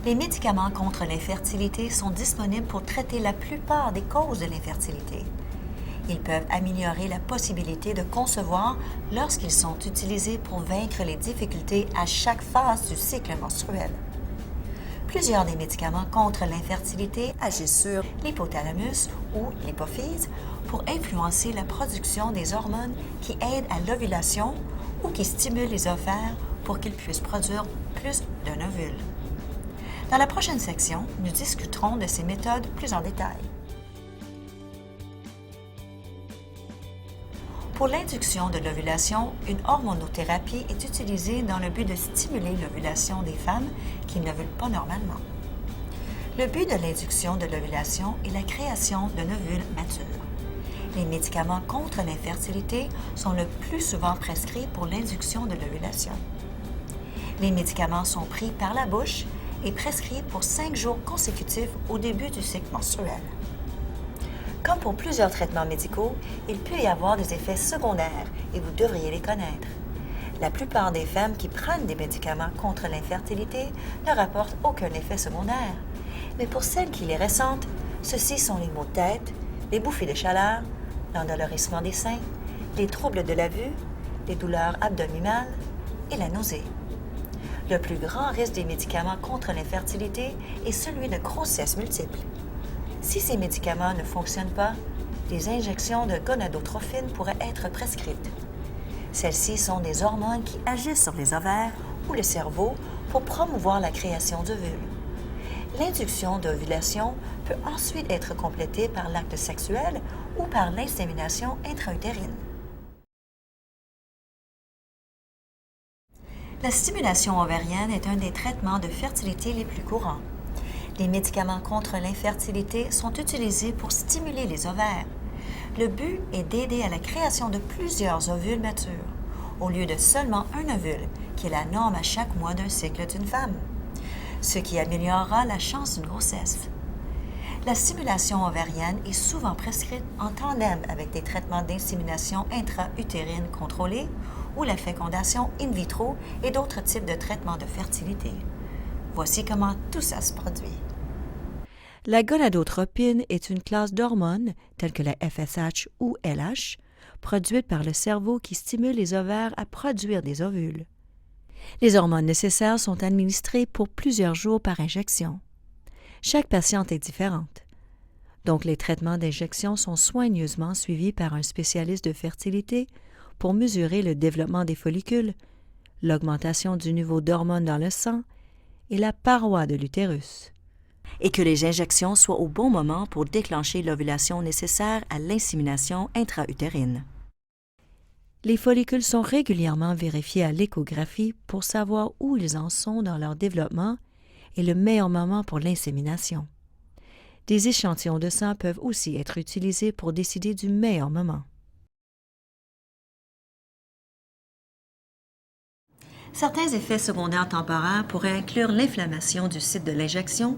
Les médicaments contre l'infertilité sont disponibles pour traiter la plupart des causes de l'infertilité. Ils peuvent améliorer la possibilité de concevoir lorsqu'ils sont utilisés pour vaincre les difficultés à chaque phase du cycle menstruel. Plusieurs des médicaments contre l'infertilité agissent sur l'hypothalamus ou l'hypophyse pour influencer la production des hormones qui aident à l'ovulation ou qui stimulent les ovaires pour qu'ils puissent produire plus d'un ovule. Dans la prochaine section, nous discuterons de ces méthodes plus en détail. Pour l'induction de l'ovulation, une hormonothérapie est utilisée dans le but de stimuler l'ovulation des femmes qui n'ovulent pas normalement. Le but de l'induction de l'ovulation est la création d'un ovule mature. Les médicaments contre l'infertilité sont le plus souvent prescrits pour l'induction de l'ovulation. Les médicaments sont pris par la bouche et prescrits pour 5 jours consécutifs au début du cycle menstruel. Comme pour plusieurs traitements médicaux, il peut y avoir des effets secondaires et vous devriez les connaître. La plupart des femmes qui prennent des médicaments contre l'infertilité ne rapportent aucun effet secondaire. Mais pour celles qui les ressentent, ceux-ci sont les maux de tête, les bouffées de chaleur, l'endolorissement des seins, les troubles de la vue, les douleurs abdominales et la nausée. Le plus grand risque des médicaments contre l'infertilité est celui de grossesse multiple. Si ces médicaments ne fonctionnent pas, des injections de gonadotrophine pourraient être prescrites. Celles-ci sont des hormones qui agissent sur les ovaires ou le cerveau pour promouvoir la création d'ovules. L'induction d'ovulation peut ensuite être complétée par l'acte sexuel ou par l'insémination intra-utérine. La stimulation ovarienne est un des traitements de fertilité les plus courants. Les médicaments contre l'infertilité sont utilisés pour stimuler les ovaires. Le but est d'aider à la création de plusieurs ovules matures, au lieu de seulement un ovule, qui est la norme à chaque mois d'un cycle d'une femme, ce qui améliorera la chance d'une grossesse. La stimulation ovarienne est souvent prescrite en tandem avec des traitements d'insémination intra-utérine contrôlée ou la fécondation in vitro et d'autres types de traitements de fertilité. Voici comment tout ça se produit. La gonadotropine est une classe d'hormones, telles que la FSH ou LH, produite par le cerveau qui stimule les ovaires à produire des ovules. Les hormones nécessaires sont administrées pour plusieurs jours par injection. Chaque patiente est différente. Donc, les traitements d'injection sont soigneusement suivis par un spécialiste de fertilité pour mesurer le développement des follicules, l'augmentation du niveau d'hormones dans le sang et la paroi de l'utérus. Et que les injections soient au bon moment pour déclencher l'ovulation nécessaire à l'insémination intra-utérine. Les follicules sont régulièrement vérifiés à l'échographie pour savoir où ils en sont dans leur développement et le meilleur moment pour l'insémination. Des échantillons de sang peuvent aussi être utilisés pour décider du meilleur moment. Certains effets secondaires temporaires pourraient inclure l'inflammation du site de l'injection,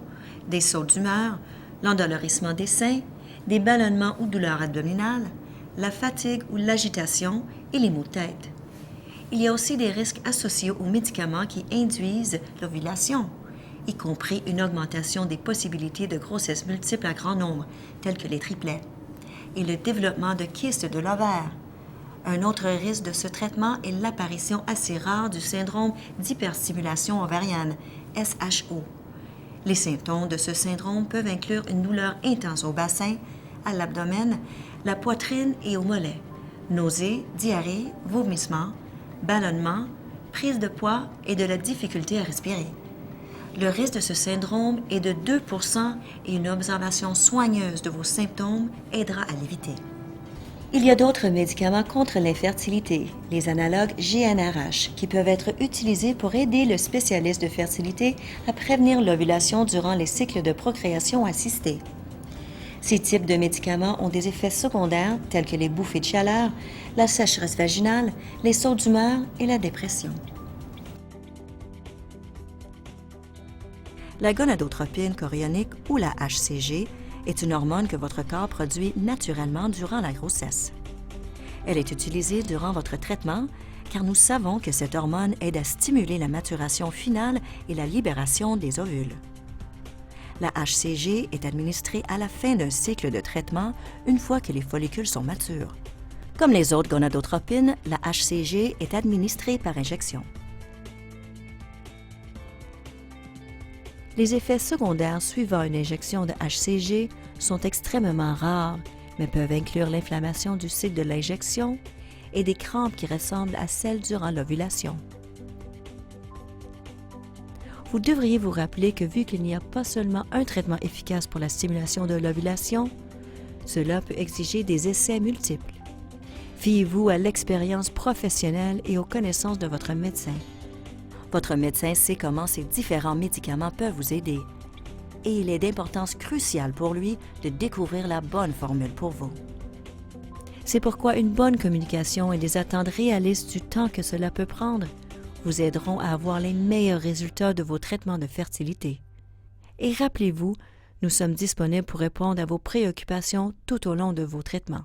des sauts d'humeur, l'endolorissement des seins, des ballonnements ou douleurs abdominales, la fatigue ou l'agitation et les maux de tête. Il y a aussi des risques associés aux médicaments qui induisent l'ovulation, y compris une augmentation des possibilités de grossesse multiples à grand nombre, telles que les triplets, et le développement de kystes de l'ovaire. Un autre risque de ce traitement est l'apparition assez rare du syndrome d'hyperstimulation ovarienne, SHO. Les symptômes de ce syndrome peuvent inclure une douleur intense au bassin, à l'abdomen, la poitrine et au mollet, nausées, diarrhée, vomissements, ballonnements, prise de poids et de la difficulté à respirer. Le risque de ce syndrome est de 2% et une observation soigneuse de vos symptômes aidera à l'éviter. Il y a d'autres médicaments contre l'infertilité, les analogues GnRH, qui peuvent être utilisés pour aider le spécialiste de fertilité à prévenir l'ovulation durant les cycles de procréation assistée. Ces types de médicaments ont des effets secondaires tels que les bouffées de chaleur, la sécheresse vaginale, les sauts d'humeur et la dépression. La gonadotropine chorionique ou la HCG est une hormone que votre corps produit naturellement durant la grossesse. Elle est utilisée durant votre traitement car nous savons que cette hormone aide à stimuler la maturation finale et la libération des ovules. La HCG est administrée à la fin d'un cycle de traitement une fois que les follicules sont matures. Comme les autres gonadotropines, la HCG est administrée par injection. Les effets secondaires suivant une injection de HCG sont extrêmement rares, mais peuvent inclure l'inflammation du site de l'injection et des crampes qui ressemblent à celles durant l'ovulation. Vous devriez vous rappeler que vu qu'il n'y a pas seulement un traitement efficace pour la stimulation de l'ovulation, cela peut exiger des essais multiples. Fiez-vous à l'expérience professionnelle et aux connaissances de votre médecin. Votre médecin sait comment ces différents médicaments peuvent vous aider et il est d'importance cruciale pour lui de découvrir la bonne formule pour vous. C'est pourquoi une bonne communication et des attentes réalistes du temps que cela peut prendre vous aideront à avoir les meilleurs résultats de vos traitements de fertilité. Et rappelez-vous, nous sommes disponibles pour répondre à vos préoccupations tout au long de vos traitements.